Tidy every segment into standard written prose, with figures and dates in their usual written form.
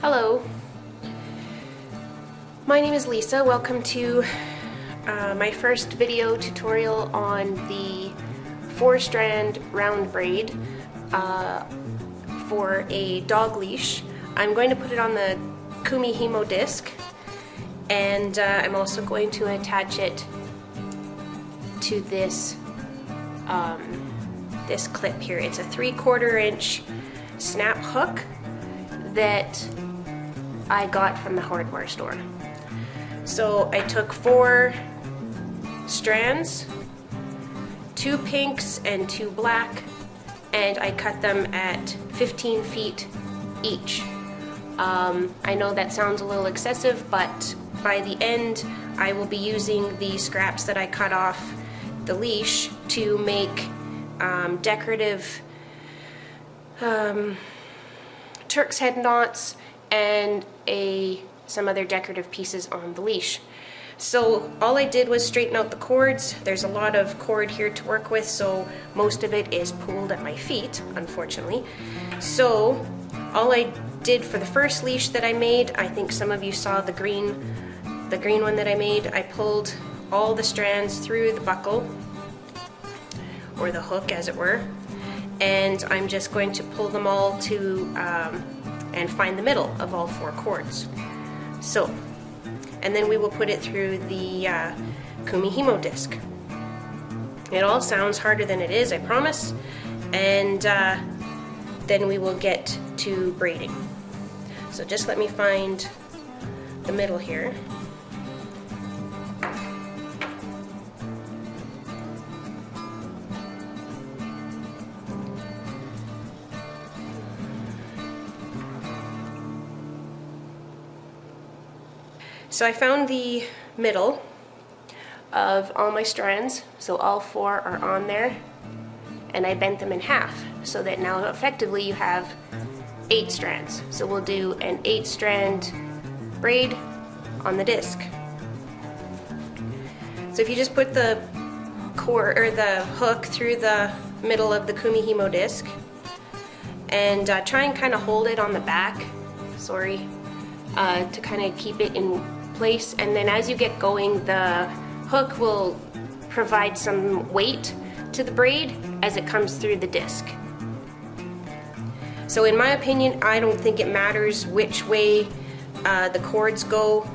Hello, my name is Lisa. Welcome to my first video tutorial on the 4-strand round braid for a dog leash. I'm going to put it on the Kumihimo Disk, and I'm also going to attach it to this this clip here. It's a 3/4 inch snap hook that I got from the hardware store. So I took 4 strands, 2 pinks and 2 black, and I cut them at 15 feet each. I know that sounds a little excessive, but by the end I will be using the scraps that I cut off the leash to make decorative Turks head knots and some other decorative pieces on the leash. So all I did was straighten out the cords. There's a lot of cord here to work with, so most of it is pulled at my feet, unfortunately. So all I did for the first leash that I made, I think some of you saw the green one that I made. I pulled all the strands through the buckle, or the hook as it were, and I'm just going to pull them all to and find the middle of all 4 cords. So, and then we will put it through the Kumihimo Disk. It all sounds harder than it is, I promise, and then we will get to braiding. So just let me find the middle here. So I found the middle of all my strands, so all 4 are on there, and I bent them in half so that now effectively you have 8 strands. So we'll do an 8-strand braid on the disc. So if you just put the cord or the hook through the middle of the Kumihimo disc and try and kind of hold it on the back, to kind of keep it in place, and then as you get going, the hook will provide some weight to the braid as it comes through the disc. So in my opinion, I don't think it matters which way the cords go.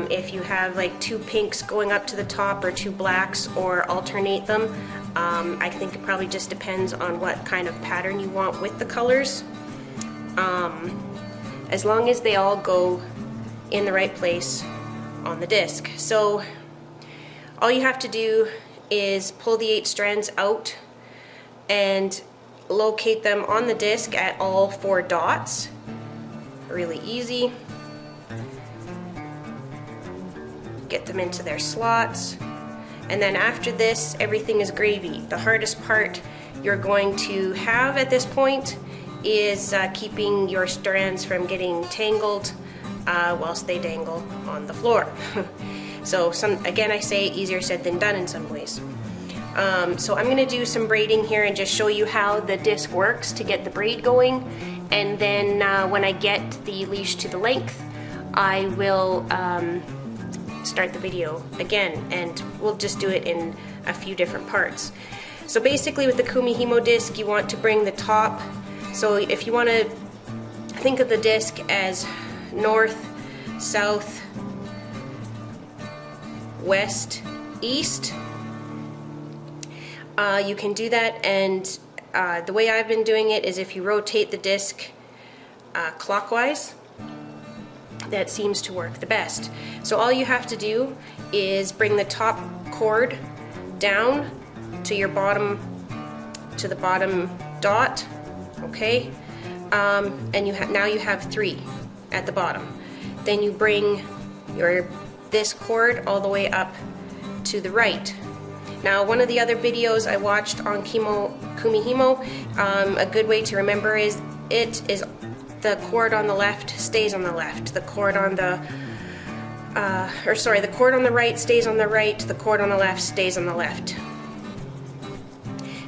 If you have like 2 pinks going up to the top or 2 blacks, or alternate them. I think it probably just depends on what kind of pattern you want with the colors. As long as they all go in the right place on the disc. So all you have to do is pull the 8 strands out and locate them on the disc at all 4 dots. Really easy. Get them into their slots, and then after this everything is gravy. The hardest part you're going to have at this point is keeping your strands from getting tangled whilst they dangle on the floor. So again, I say easier said than done in some ways. So I'm going to do some braiding here and just show you how the disc works to get the braid going, and then when I get the leash to the length, I will start the video again, and we'll just do it in a few different parts. So basically with the Kumihimo disc, you want to bring the top, so if you want to think of the disc as north, south, west, east, you can do that, and the way I've been doing it is if you rotate the disc clockwise, that seems to work the best. So all you have to do is bring the top cord down to your bottom, to the bottom dot, okay, and now you have 3 at the bottom. Then you bring this cord all the way up to the right. Now, one of the other videos I watched on Kumihimo, a good way to remember is the cord on the left stays on the left. The cord on the the cord on the right stays on the right. The cord on the left stays on the left.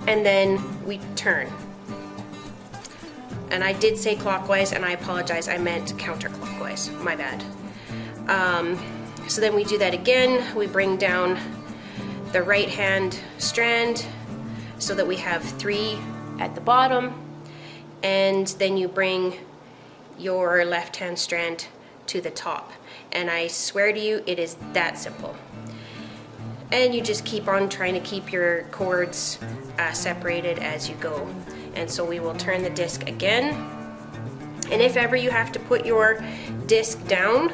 And then we turn. And I did say clockwise, and I apologize, I meant counterclockwise, my bad. So then we do that again. We bring down the right hand strand so that we have 3 at the bottom, and then you bring your left hand strand to the top. And I swear to you, it is that simple. And you just keep on trying to keep your cords separated as you go. And so we will turn the disc again. And if ever you have to put your disc down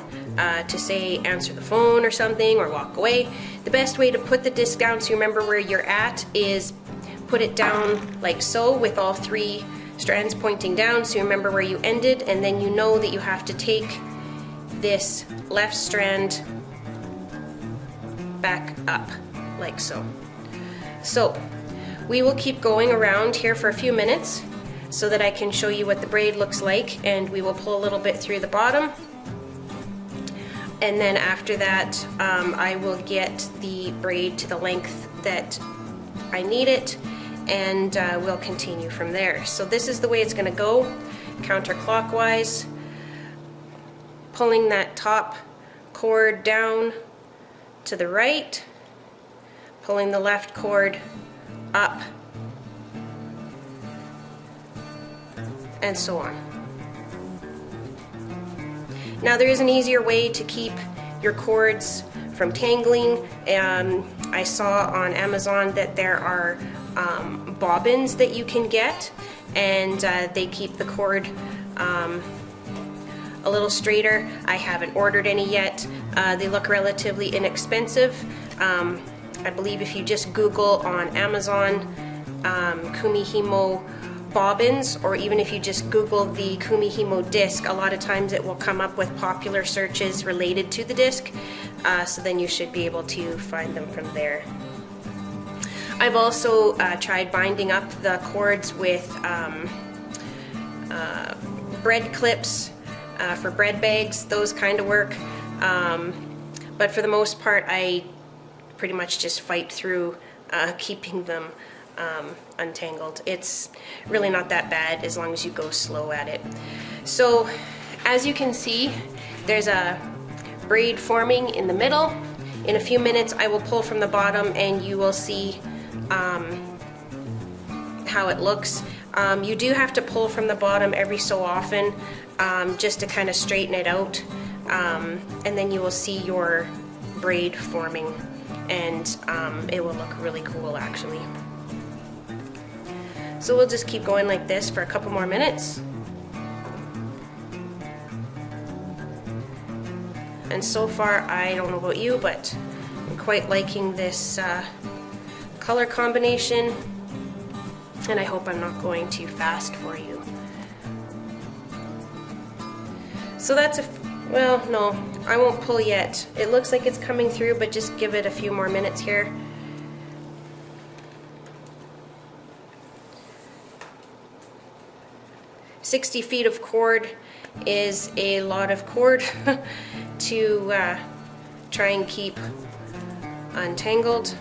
to say answer the phone or something or walk away, the best way to put the disc down so you remember where you're at is put it down like so with all 3 strands pointing down so you remember where you ended, and then you know that you have to take this left strand back up like so. So we will keep going around here for a few minutes so that I can show you what the braid looks like, and we will pull a little bit through the bottom, and then after that I will get the braid to the length that I need it, and we'll continue from there. So this is the way it's going to go, counterclockwise, pulling that top cord down to the right, pulling the left cord up, and so on. Now there is an easier way to keep your cords from tangling. I saw on Amazon that there are bobbins that you can get, and they keep the cord a little straighter. I haven't ordered any yet. They look relatively inexpensive. I believe if you just Google on Amazon Kumihimo bobbins, or even if you just Google the Kumihimo Disk, a lot of times it will come up with popular searches related to the disc, so then you should be able to find them from there. I've also tried binding up the cords with bread clips for bread bags. Those kind of work, but for the most part I pretty much just fight through keeping them untangled. It's really not that bad as long as you go slow at it. So as you can see, there's a braid forming in the middle. In a few minutes I will pull from the bottom and you will see how it looks. You do have to pull from the bottom every so often just to kind of straighten it out, and then you will see your braid forming, and it will look really cool actually. So we'll just keep going like this for a couple more minutes. And so far, I don't know about you, but I'm quite liking this color combination, and I hope I'm not going too fast for you. So that's well, no, I won't pull yet. It looks like it's coming through, but just give it a few more minutes here. "60 feet of cord is a lot of cord to try and keep untangled,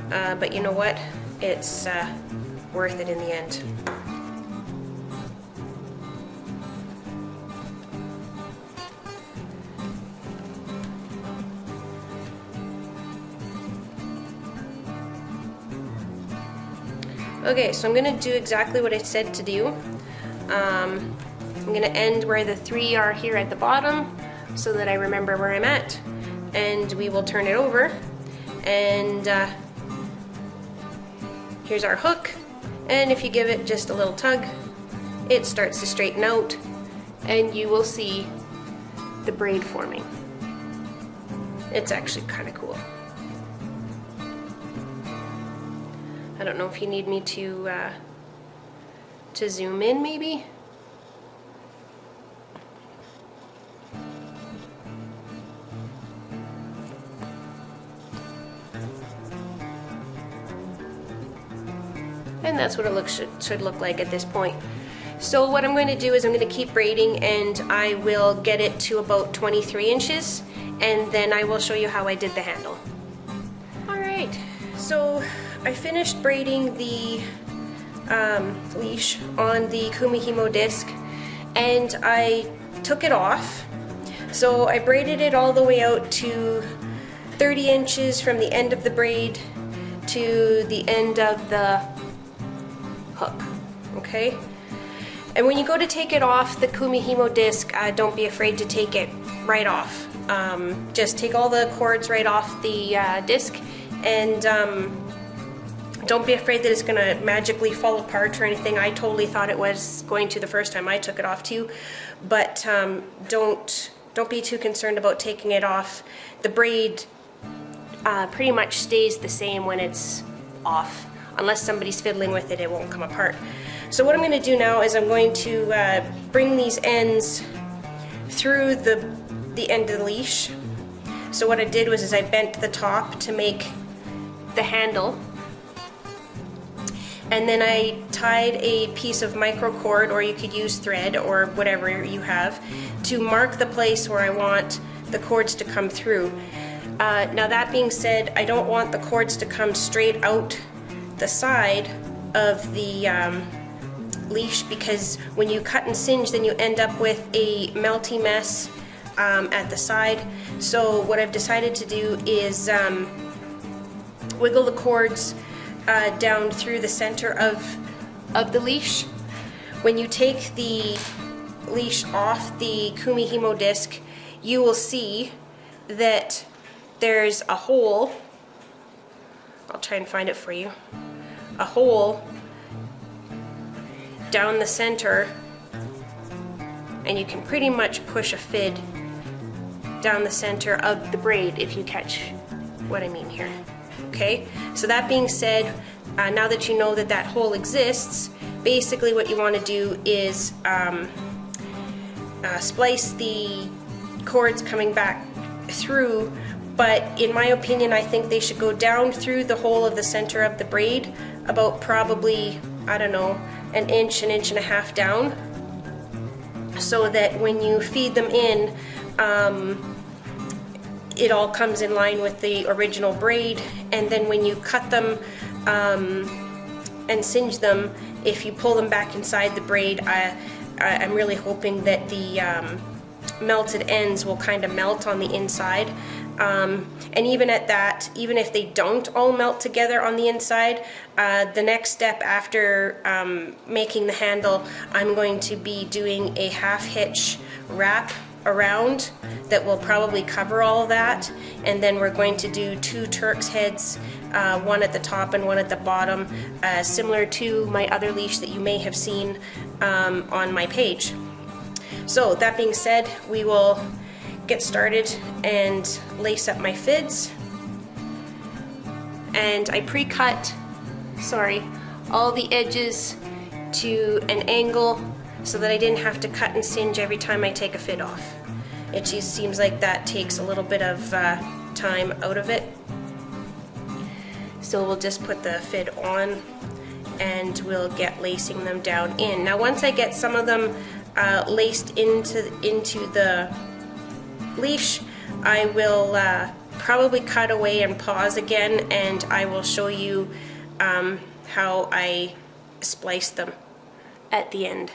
but you know what? It's worth it in the end. Okay, so I'm going to do exactly what I said to do. I'm going to end where the 3 are here at the bottom so that I remember where I'm at, and we will turn it over, and here's our hook, and if you give it just a little tug, it starts to straighten out, and you will see the braid forming. It's actually kind of cool. I don't know if you need me to zoom in maybe. And that's what it should look like at this point. So what I'm going to do is I'm going to keep braiding, and I will get it to about 23 inches, and then I will show you how I did the handle. Alright, so I finished braiding the leash on the Kumihimo Disk, and I took it off. So I braided it all the way out to 30 inches from the end of the braid to the end of the hook, okay? And when you go to take it off the Kumihimo Disk, don't be afraid to take it right off. Just take all the cords right off the disc, and don't be afraid that it's gonna magically fall apart or anything. I totally thought it was going to the first time I took it off too, but don't be too concerned about taking it off. The braid pretty much stays the same when it's off. Unless somebody's fiddling with it, it won't come apart. So what I'm going to do now is I'm going to bring these ends through the end of the leash. So what I did was I bent the top to make the handle, and then I tied a piece of micro cord, or you could use thread or whatever you have, to mark the place where I want the cords to come through. Now that being said, I don't want the cords to come straight out the side of the leash, because when you cut and singe, then you end up with a melty mess at the side. So what I've decided to do is wiggle the cords down through the center of the leash. When you take the leash off the Kumihimo Disk, you will see that there's a hole. I'll try and find it for you. A hole down the center, and you can pretty much push a fid down the center of the braid, if you catch what I mean here. Okay, so that being said, now that you know that that hole exists, basically what you want to do is splice the cords coming back through, but in my opinion, I think they should go down through the hole of the center of the braid, about probably, I don't know, an inch and a half down, so that when you feed them in, it all comes in line with the original braid. And then when you cut them and singe them, if you pull them back inside the braid, I'm really hoping that the melted ends will kind of melt on the inside. And even at that, even if they don't all melt together on the inside, the next step after making the handle, I'm going to be doing a half hitch wrap around that will probably cover all of that, and then we're going to do 2 Turks heads, one at the top and one at the bottom, similar to my other leash that you may have seen on my page. So that being said, we will get started and lace up my fids. And I pre-cut, all the edges to an angle so that I didn't have to cut and singe every time I take a fid off. It just seems like that takes a little bit of time out of it. So we'll just put the fid on and we'll get lacing them down in. Now once I get some of them laced into the leash, I will probably cut away and pause again, and I will show you how I splice them at the end.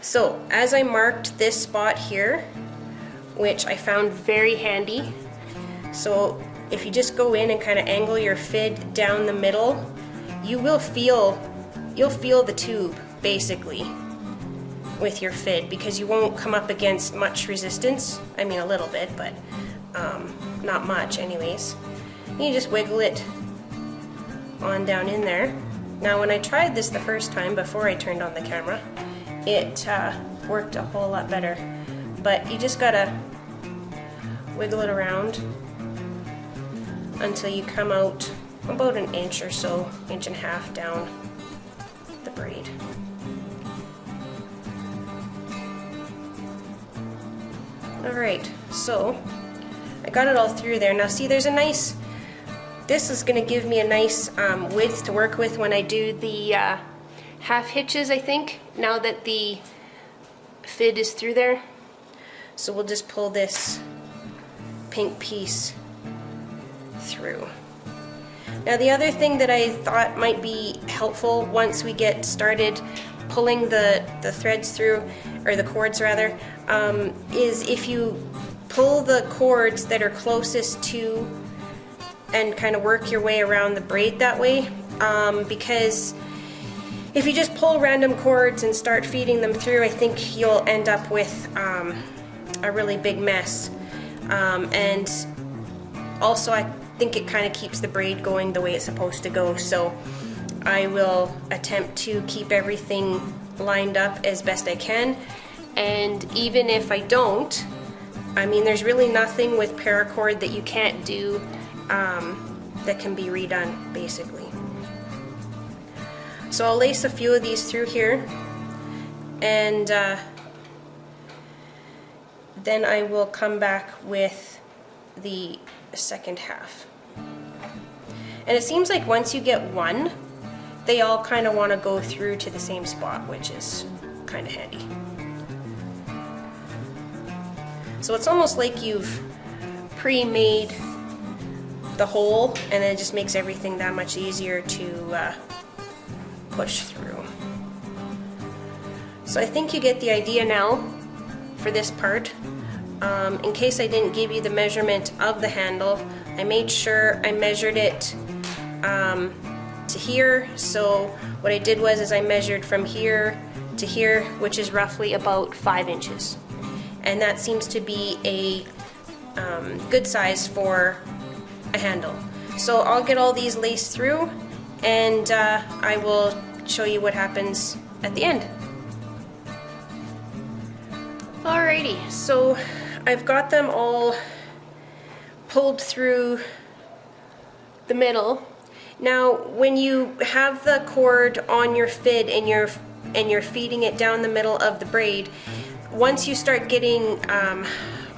So as I marked this spot here, which I found very handy, so if you just go in and kind of angle your fid down the middle, you'll feel the tube basically with your fid, because you won't come up against much resistance. I mean a little bit, but not much anyways. You just wiggle it on down in there. Now when I tried this the first time before I turned on the camera, it worked a whole lot better, but you just gotta wiggle it around until you come out about an inch or so, inch and a half down the braid. Alright, so I got it all through there. Now see, there's a nice, this is going to give me a nice width to work with when I do the half hitches, I think, now that the fid is through there. So we'll just pull this pink piece through. Now the other thing that I thought might be helpful once we get started pulling the threads through, or the cords rather, is if you pull the cords that are closest to and kind of work your way around the braid that way, because if you just pull random cords and start feeding them through, I think you'll end up with a really big mess. And also I think it kind of keeps the braid going the way it's supposed to go, so I will attempt to keep everything lined up as best I can. And even if I don't, I mean, there's really nothing with paracord that you can't do that can be redone, basically. So I'll lace a few of these through here, and then I will come back with the second half. And it seems like once you get one, they all kind of want to go through to the same spot, which is kind of handy. So it's almost like you've pre-made the hole, and then it just makes everything that much easier to push through. So I think you get the idea now for this part. In case I didn't give you the measurement of the handle, I made sure I measured it to here. So what I did was I measured from here to here, which is roughly about 5 inches. And that seems to be a good size for a handle. So I'll get all these laced through, and I will show you what happens at the end. Alrighty, so I've got them all pulled through the middle. Now when you have the cord on your fid and you're feeding it down the middle of the braid, once you start getting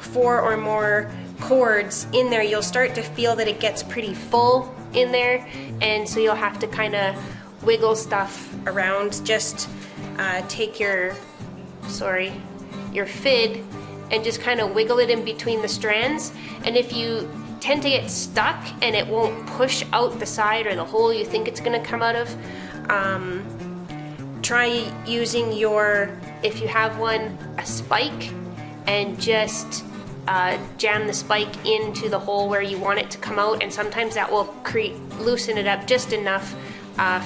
4 or more cords in there, you'll start to feel that it gets pretty full in there, and so you'll have to kind of wiggle stuff around. Just take your fid and just kind of wiggle it in between the strands, and if you tend to get stuck and it won't push out the side or the hole you think it's going to come out of, try using if you have one, a spike, and just jam the spike into the hole where you want it to come out, and sometimes that will loosen it up just enough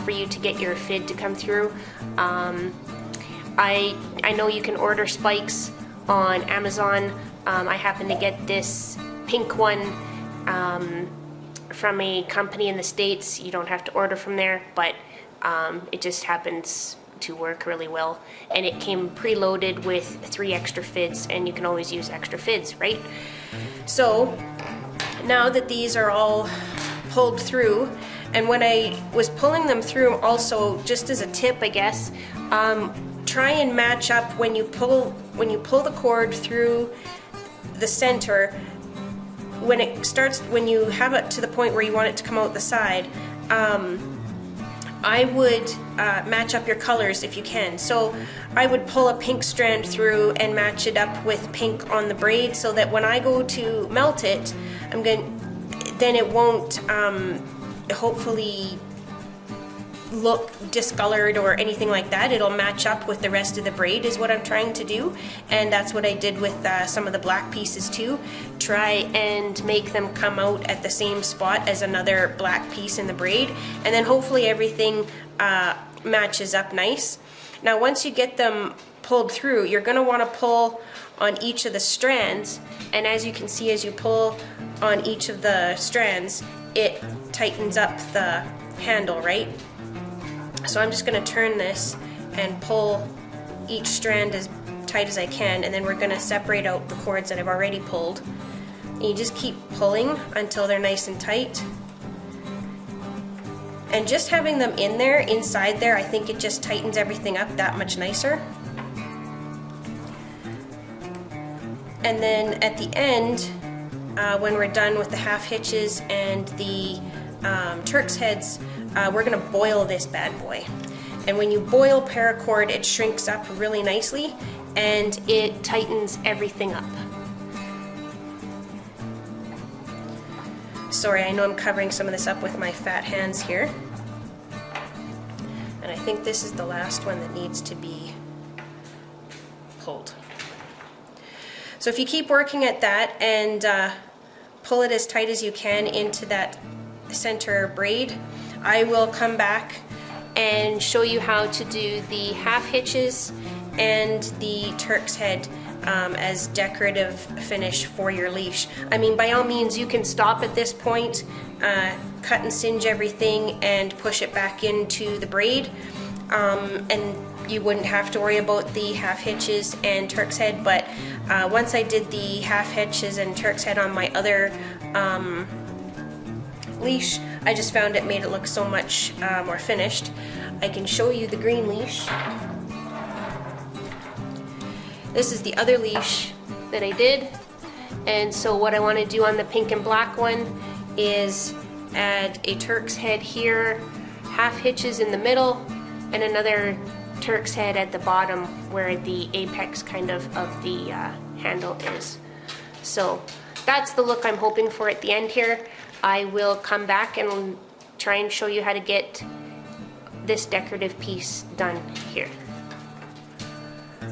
for you to get your fid to come through. I know you can order spikes on Amazon. I happen to get this pink one from a company in the States. You don't have to order from there, but it just happens to work really well, and it came preloaded with 3 extra fids, and you can always use extra fids, right? So now that these are all pulled through, and when I was pulling them through, also just as a tip, I guess, try and match up when you pull the cord through the center. When you have it to the point where you want it to come out the side, I would match up your colors if you can. So I would pull a pink strand through and match it up with pink on the braid, so that when I go to melt it, then it won't hopefully look discolored or anything like that. It'll match up with the rest of the braid is what I'm trying to do, and that's what I did with some of the black pieces too. Try and make them come out at the same spot as another black piece in the braid, and then hopefully everything matches up nice. Now once you get them pulled through, you're going to want to pull on each of the strands, and as you can see, as you pull on each of the strands, it tightens up the handle, right? So I'm just going to turn this and pull each strand as tight as I can, and then we're going to separate out the cords that I've already pulled. And you just keep pulling until they're nice and tight. And just having them in there, inside there, I think it just tightens everything up that much nicer. And then at the end, when we're done with the half hitches and the Turks heads, we're going to boil this bad boy. And when you boil paracord, it shrinks up really nicely and it tightens everything up. Sorry, I know I'm covering some of this up with my fat hands here. And I think this is the last one that needs to be pulled. So if you keep working at that and pull it as tight as you can into that center braid, I will come back and show you how to do the half hitches and the Turk's head as decorative finish for your leash. I mean, by all means, you can stop at this point, cut and singe everything and push it back into the braid, and you wouldn't have to worry about the half hitches and Turk's head. But once I did the half hitches and Turk's head on my other leash, I just found it made it look so much more finished. I can show you the green leash. This is the other leash that I did, and so what I want to do on the pink and black one is add a Turk's head here, half hitches in the middle, and another Turk's head at the bottom where the apex kind of the handle is. So that's the look I'm hoping for at the end here. I will come back and try and show you how to get this decorative piece done here.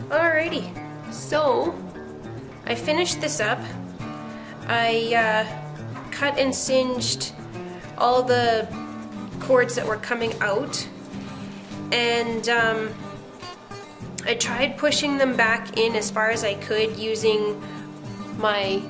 Alrighty, so I finished this up. I cut and singed all the cords that were coming out, and I tried pushing them back in as far as I could using my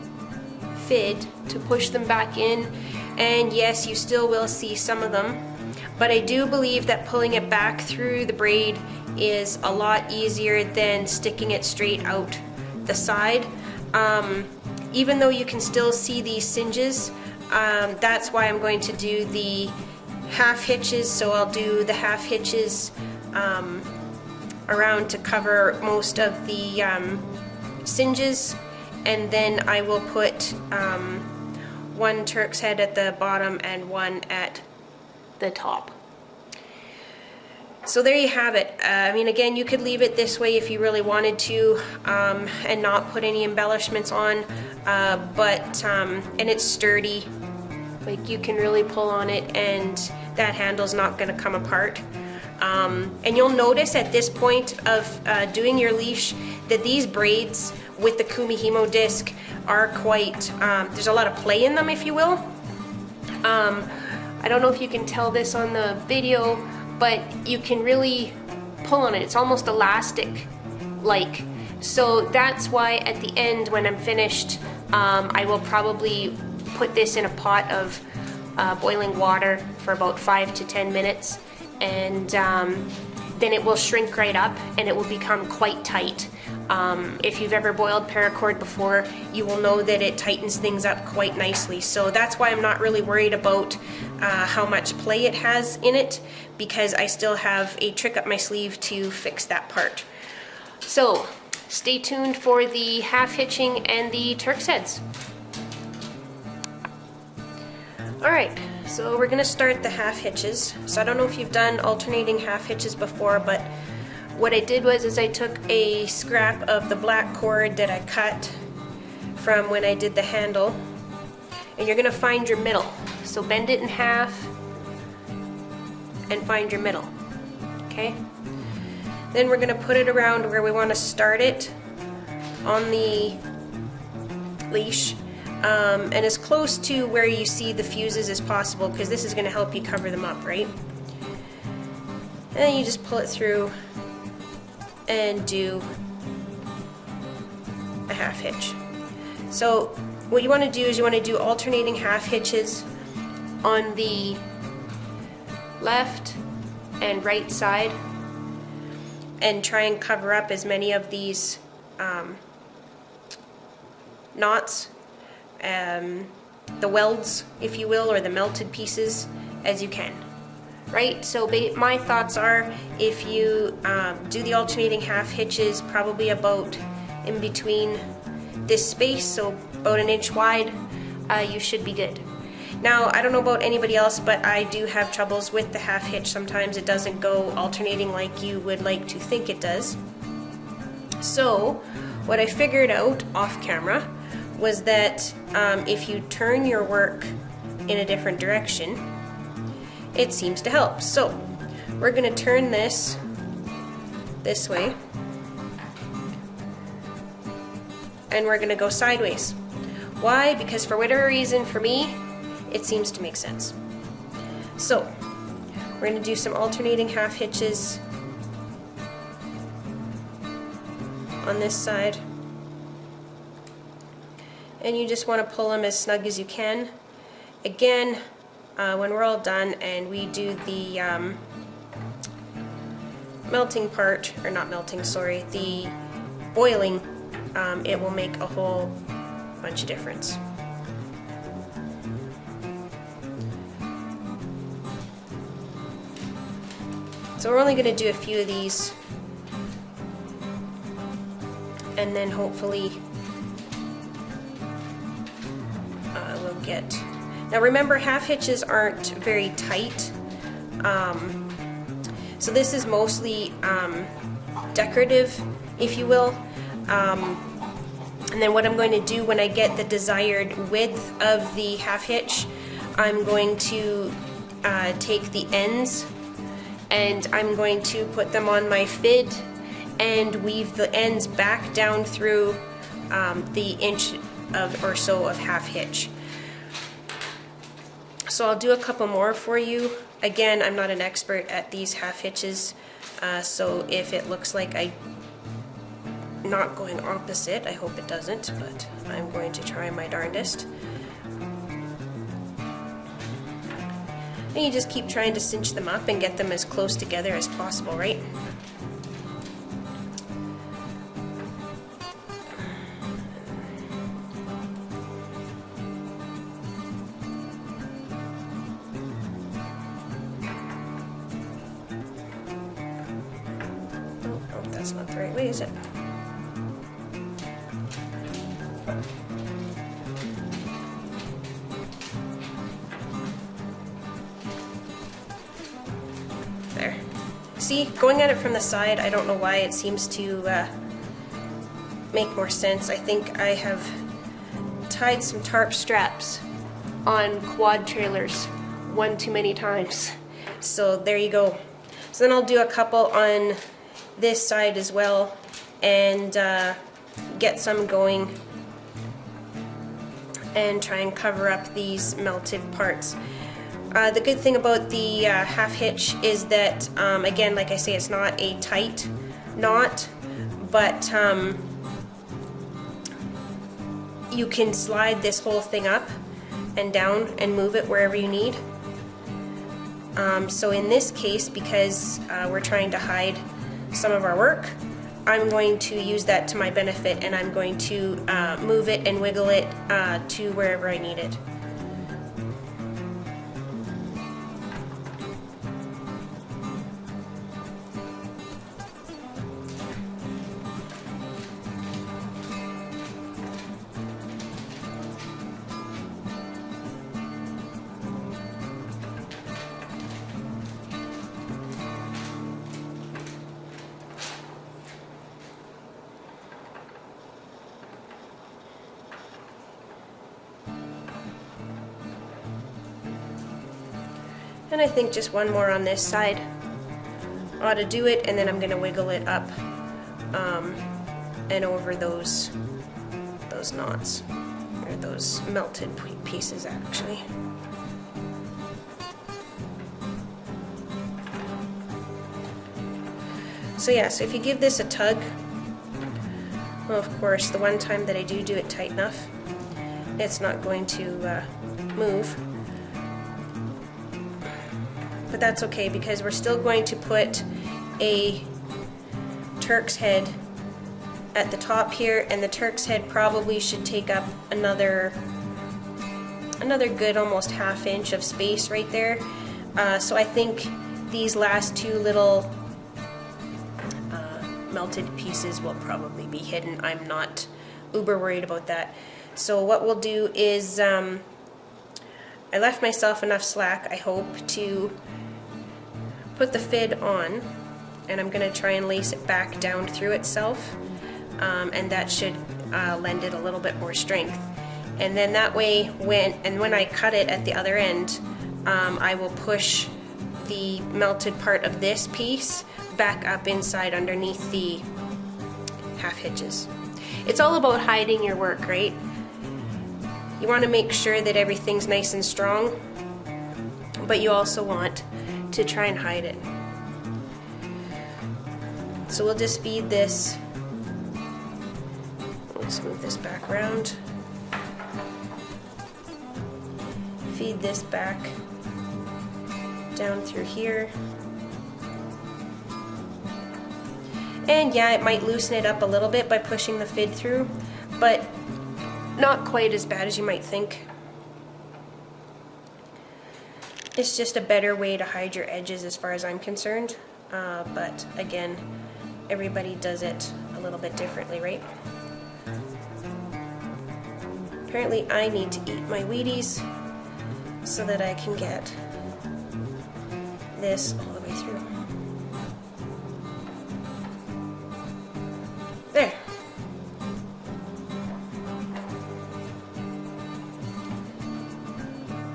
fid to push them back in, and yes, you still will see some of them, but I do believe that pulling it back through the braid is a lot easier than sticking it straight out the side. Even though you can still see these singes, that's why I'm going to do the half hitches. So I'll do the half hitches around to cover most of the singes, and then I will put one Turk's head at the bottom and one at the top. So there you have it. I mean, again, you could leave it this way if you really wanted to, and not put any embellishments on, and it's sturdy. Like, you can really pull on it and that handle's not going to come apart. And you'll notice at this point of doing your leash that these braids with the Kumihimo Disk are quite, there's a lot of play in them, if you will. I don't know if you can tell this on the video, but you can really pull on it. It's almost elastic-like. So that's why at the end, when I'm finished, I will probably put this in a pot of boiling water for about 5 to 10 minutes, and then it will shrink right up and it will become quite tight. If you've ever boiled paracord before, you will know that it tightens things up quite nicely. So that's why I'm not really worried about how much play it has in it, because I still have a trick up my sleeve to fix that part. So stay tuned for the half hitching and the Turk's heads. Alright, so we're going to start the half hitches. So I don't know if you've done alternating half hitches before, but what I did was I took a scrap of the black cord that I cut from when I did the handle, and you're going to find your middle. So bend it in half and find your middle. Okay? Then we're going to put it around where we want to start it on the leash, and as close to where you see the fuses as possible, because this is going to help you cover them up, right? And then you just pull it through and do a half hitch. So what you want to do is you want to do alternating half hitches on the left and right side, and try and cover up as many of these knots, the welds, if you will, or the melted pieces, as you can. Right? So my thoughts are, if you do the alternating half hitches probably about in between this space, so about 1 inch wide, you should be good. Now, I don't know about anybody else, but I do have troubles with the half hitch. Sometimes it doesn't go alternating like you would like to think it does. So what I figured out off camera was that if you turn your work in a different direction, it seems to help. So we're going to turn this way, and we're going to go sideways. Why? Because for whatever reason, for me, it seems to make sense. So we're going to do some alternating half hitches on this side, and you just want to pull them as snug as you can. Again, when we're all done and we do the melting part, or not melting, sorry, the boiling, it will make a whole bunch of difference. So we're only going to do a few of these, and then hopefully we'll get... Now remember, half hitches aren't very tight, so this is mostly decorative, if you will. And then what I'm going to do when I get the desired width of the half hitch, I'm going to take the ends and I'm going to put them on my fid and weave the ends back down through the inch or so of half hitch. So I'll do a couple more for you. Again, I'm not an expert at these half hitches, so if it looks like I'm not going opposite, I hope it doesn't, but I'm going to try my darndest. And you just keep trying to cinch them up and get them as close together as possible, right? Oh, that's not the right way, is it? There. See, going at it from the side, I don't know why it seems to make more sense. I think I have tied some tarp straps on quad trailers one too many times. So there you go. So then I'll do a couple on this side as well and get some going and try and cover up these melted parts. The good thing about the half hitch is that, again, like I say, it's not a tight knot, but you can slide this whole thing up and down and move it wherever you need. So in this case, because we're trying to hide some of our work, I'm going to use that to my benefit, and I'm going to move it and wiggle it to wherever I need it. And I think just one more on this side ought to do it, and then I'm going to wiggle it up and over those knots, or those melted pieces actually. So yeah, so if you give this a tug, well, of course, the one time that I do it tight enough, it's not going to move. But that's okay, because we're still going to put a Turk's head at the top here, and the Turk's head probably should take up another good almost ½ inch of space right there. So I think these last two little melted pieces will probably be hidden. I'm not uber worried about that. So what we'll do is I left myself enough slack, I hope, to put the fid on, and I'm going to try and lace it back down through itself, and that should lend it a little bit more strength. And then that way, when I cut it at the other end, I will push the melted part of this piece back up inside underneath the half hitches. It's all about hiding your work, right? You want to make sure that everything's nice and strong, but you also want to try and hide it. So we'll just feed this. Let's move this back around. Feed this back down through here. And yeah, it might loosen it up a little bit by pushing the fid through, but not quite as bad as you might think. It's just a better way to hide your edges as far as I'm concerned. But again, everybody does it a little bit differently, right? Apparently I need to eat my Wheaties so that I can get this all the way through. There.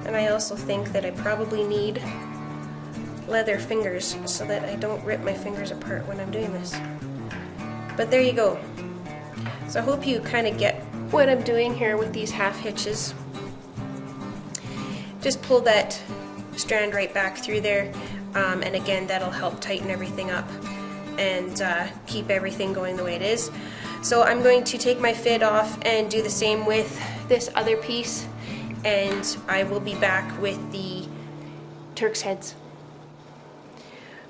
And I also think that I probably need leather fingers so that I don't rip my fingers apart when I'm doing this. But there you go. So I hope you kind of get what I'm doing here with these half hitches. Just pull that strand right back through there, and again, that'll help tighten everything up and keep everything going the way it is. So I'm going to take my fid off and do the same with this other piece, and I will be back with the Turks heads.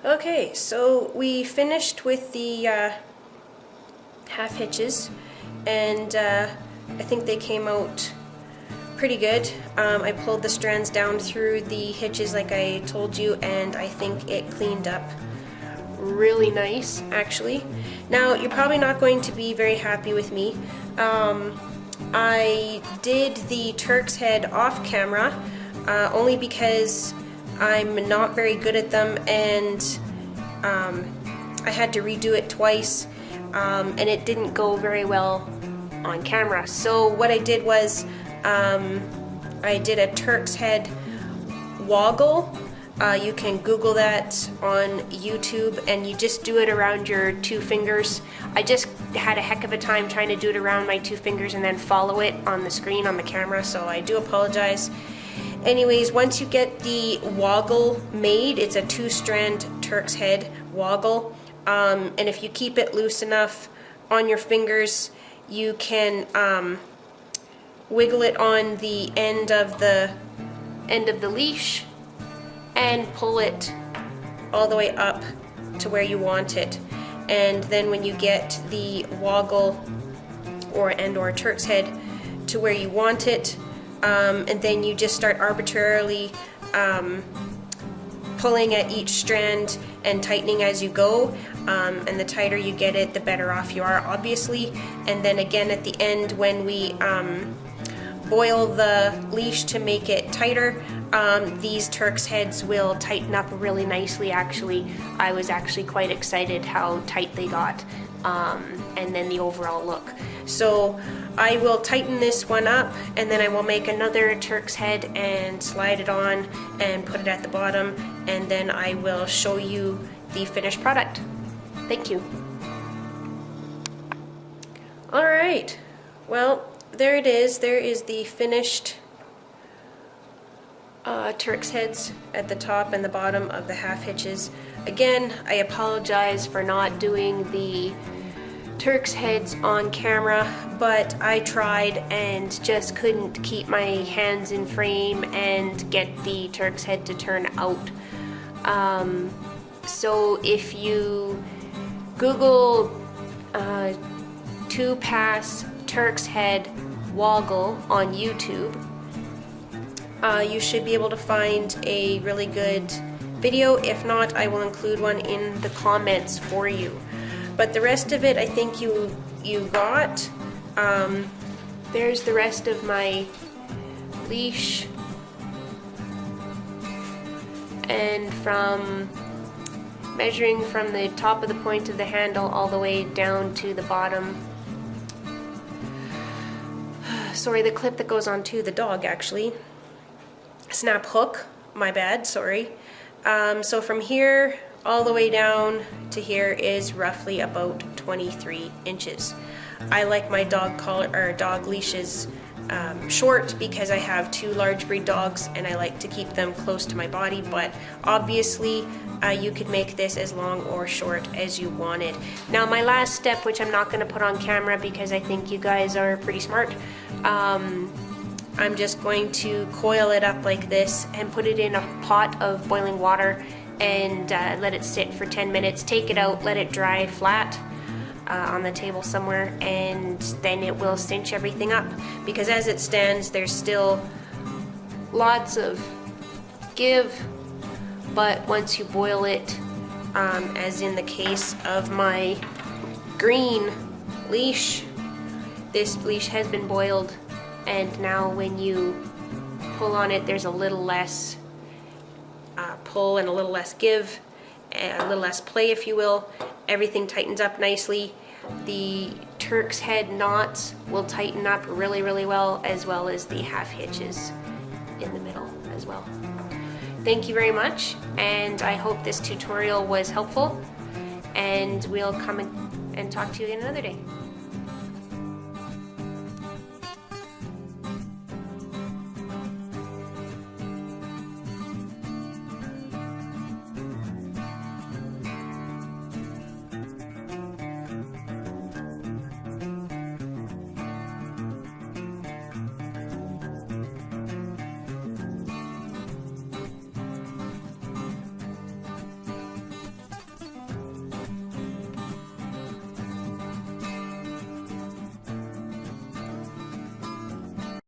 Okay, so we finished with the half hitches, and I think they came out pretty good. I pulled the strands down through the hitches like I told you, and I think it cleaned up really nice, actually. Now, you're probably not going to be very happy with me. I did the Turks head off camera, only because I'm not very good at them, and I had to redo it twice, and it didn't go very well on camera. So what I did was I did a Turks head woggle. You can Google that on YouTube, and you just do it around your two fingers. I just had a heck of a time trying to do it around my two fingers and then follow it on the screen on the camera, so I do apologize. Anyways, once you get the woggle made, it's a 2-strand Turks head woggle, and if you keep it loose enough on your fingers, you can wiggle it on the end of the leash and pull it all the way up to where you want it. And then when you get the woggle or Turks head to where you want it, and then you just start arbitrarily pulling at each strand and tightening as you go, and the tighter you get it, the better off you are, obviously. And then again at the end, when we boil the leash to make it tighter, these Turks heads will tighten up really nicely. Actually, I was actually quite excited how tight they got, and then the overall look. So I will tighten this one up, and then I will make another Turks head and slide it on and put it at the bottom, and then I will show you the finished product. Thank you. Alright, well, there it is. There is the finished Turks heads at the top and the bottom of the half hitches. Again, I apologize for not doing the Turks heads on camera, but I tried and just couldn't keep my hands in frame and get the Turks head to turn out. So if you Google 2-pass Turks head woggle on YouTube, you should be able to find a really good video. If not, I will include one in the comments for you. But the rest of it, I think you got. There's the rest of my leash, and from measuring from the top of the point of the handle all the way down to the bottom. sorry, the clip that goes onto the dog actually. Snap hook, my bad, sorry. So from here all the way down to here is roughly about 23 inches. I like my dog collar or dog leashes short because I have 2 large breed dogs and I like to keep them close to my body, but obviously you could make this as long or short as you wanted. Now my last step, which I'm not going to put on camera because I think you guys are pretty smart, I'm just going to coil it up like this and put it in a pot of boiling water and let it sit for 10 minutes, take it out, let it dry flat on the table somewhere, and then it will cinch everything up, because as it stands there's still lots of give, but once you boil it, as in the case of my green leash, this leash has been boiled, and now when you pull on it there's a little less pull and a little less give, a little less play if you will. Everything tightens up nicely. The Turks head knots will tighten up really well as the half hitches in the middle as well. Thank you very much, and I hope this tutorial was helpful, and we'll come and talk to you again another day.